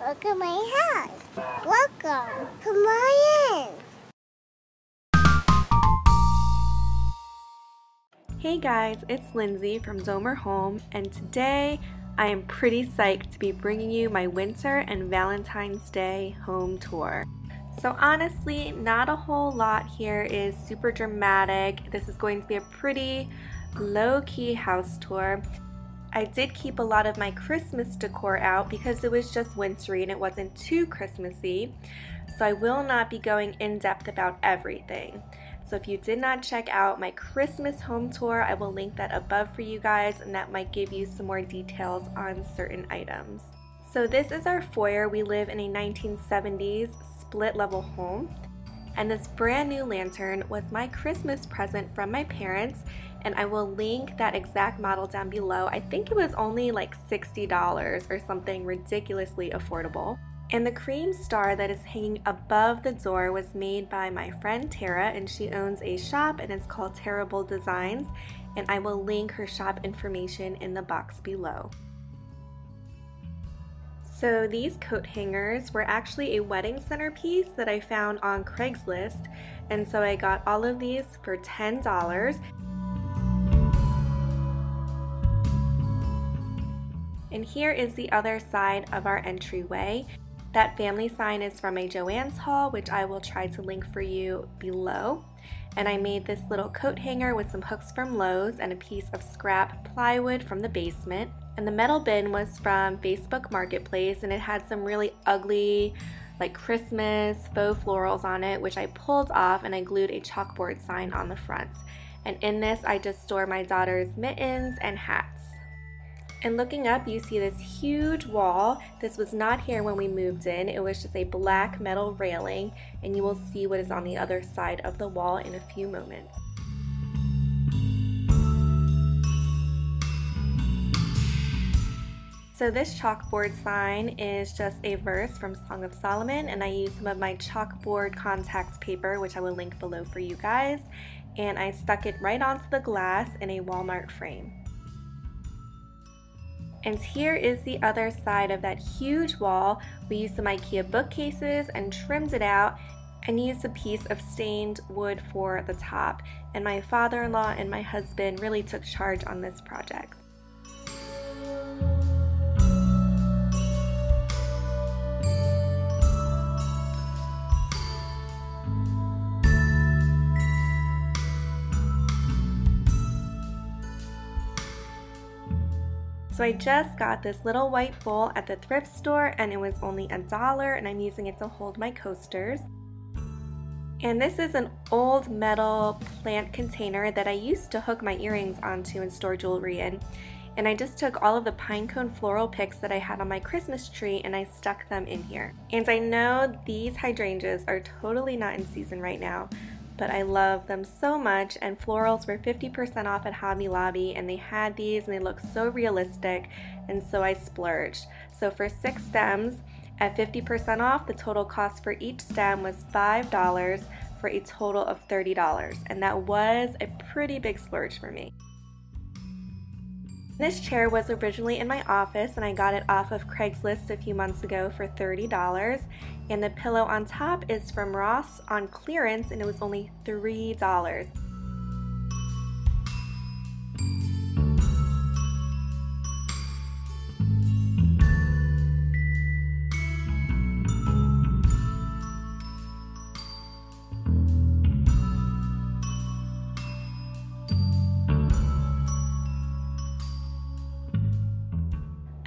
Look at my house. Welcome. Come on in. Hey guys, it's Lindsay from Zomer Home, and today I am pretty psyched to be bringing you my winter and Valentine's Day home tour. So honestly, not a whole lot here is super dramatic. This is going to be a pretty low-key house tour. I did keep a lot of my Christmas decor out because it was just wintry and it wasn't too Christmassy. So I will not be going in depth about everything. So if you did not check out my Christmas home tour, I will link that above for you guys, and that might give you some more details on certain items. So this is our foyer. We live in a 1970s split level home, and this brand new lantern was my Christmas present from my parents, and I will link that exact model down below. I think it was only like $60 or something ridiculously affordable. And the cream star that is hanging above the door was made by my friend Tara, and she owns a shop and it's called Terrible Designs, and I will link her shop information in the box below. So these coat hangers were actually a wedding centerpiece that I found on Craigslist, and so I got all of these for $10. And here is the other side of our entryway. That family sign is from a Joann's haul, which I will try to link for you below. And I made this little coat hanger with some hooks from Lowe's and a piece of scrap plywood from the basement. And the metal bin was from Facebook Marketplace, and it had some really ugly, like Christmas faux florals on it, which I pulled off, and I glued a chalkboard sign on the front. And in this, I just store my daughter's mittens and hats. And looking up, you see this huge wall. This was not here when we moved in. It was just a black metal railing, and you will see what is on the other side of the wall in a few moments. So this chalkboard sign is just a verse from Song of Solomon, and I used some of my chalkboard contact paper, which I will link below for you guys, and I stuck it right onto the glass in a Walmart frame. And here is the other side of that huge wall. We used some IKEA bookcases and trimmed it out and used a piece of stained wood for the top. And my father-in-law and my husband really took charge on this project. So I just got this little white bowl at the thrift store, and it was only $1, and I'm using it to hold my coasters. And this is an old metal plant container that I used to hook my earrings onto and store jewelry in. And I just took all of the pinecone floral picks that I had on my Christmas tree and I stuck them in here. And I know these hydrangeas are totally not in season right now, but I love them so much, and florals were 50% off at Hobby Lobby, and they had these and they look so realistic, and so I splurged. So for 6 stems at 50% off, the total cost for each stem was $5 for a total of $30, and that was a pretty big splurge for me. This chair was originally in my office, and I got it off of Craigslist a few months ago for $30. And the pillow on top is from Ross on clearance, and it was only $3.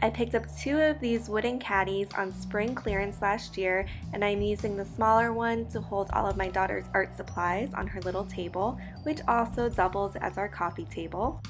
I picked up 2 of these wooden caddies on spring clearance last year, and I'm using the smaller one to hold all of my daughter's art supplies on her little table, which also doubles as our coffee table.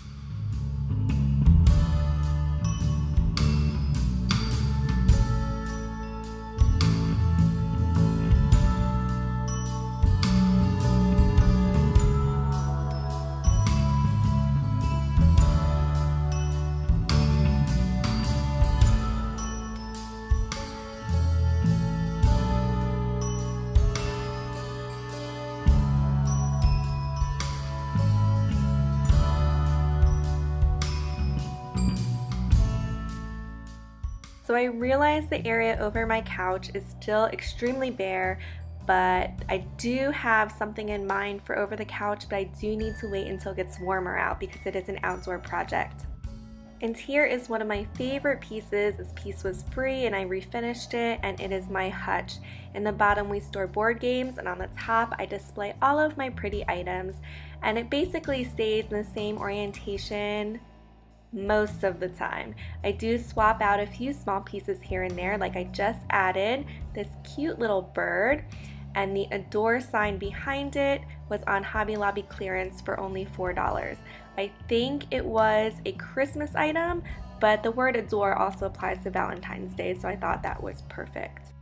So I realize the area over my couch is still extremely bare, but I do have something in mind for over the couch, but I do need to wait until it gets warmer out because it is an outdoor project. And here is one of my favorite pieces. This piece was free and I refinished it, and it is my hutch. In the bottom we store board games, and on the top I display all of my pretty items, and it basically stays in the same orientation most of the time. I do swap out a few small pieces here and there, like I just added this cute little bird, and the Adore sign behind it was on Hobby Lobby clearance for only $4. I think it was a Christmas item, but the word Adore also applies to Valentine's Day, so I thought that was perfect.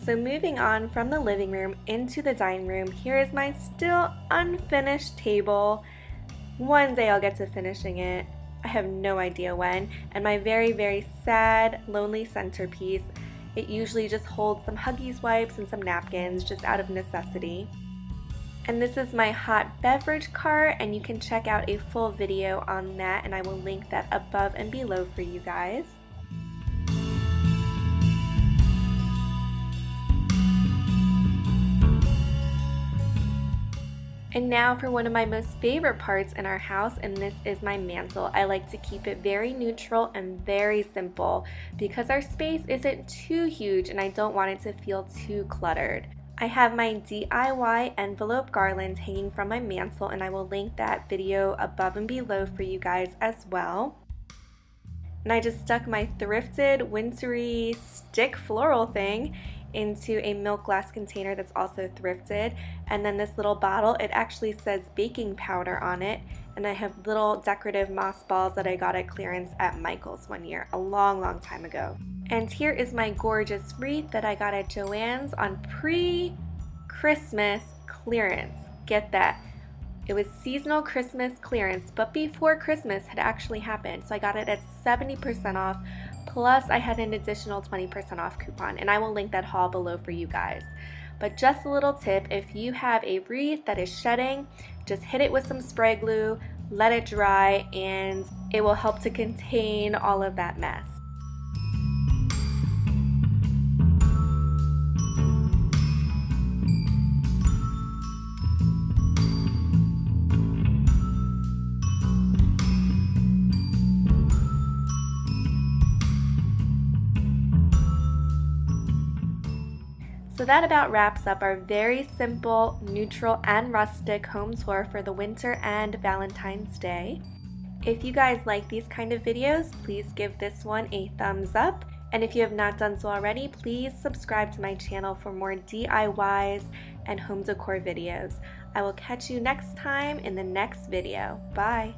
So moving on from the living room into the dining room, here is my still unfinished table. One day I'll get to finishing it. I have no idea when. And my very, very sad, lonely centerpiece. It usually just holds some Huggies wipes and some napkins just out of necessity. And this is my hot beverage cart, and you can check out a full video on that, and I will link that above and below for you guys. And now for one of my most favorite parts in our house, and this is my mantle. I like to keep it very neutral and very simple because our space isn't too huge and I don't want it to feel too cluttered. I have my DIY envelope garland hanging from my mantle, and I will link that video above and below for you guys as well. And I just stuck my thrifted wintry stick floral thing into a milk glass container that's also thrifted, and then this little bottle, it actually says baking powder on it, and I have little decorative moss balls that I got at clearance at Michael's one year, a long time ago. And here is my gorgeous wreath that I got at Joann's on pre-Christmas clearance. Get that. It was seasonal Christmas clearance, but before Christmas had actually happened, so I got it at 70% off, plus I had an additional 20% off coupon, and I will link that haul below for you guys. But just a little tip, if you have a wreath that is shedding, just hit it with some spray glue, let it dry, and it will help to contain all of that mess. So that about wraps up our very simple, neutral, and rustic home tour for the winter and Valentine's Day. If you guys like these kind of videos, please give this one a thumbs up. And if you have not done so already, please subscribe to my channel for more DIYs and home decor videos. I will catch you next time in the next video. Bye!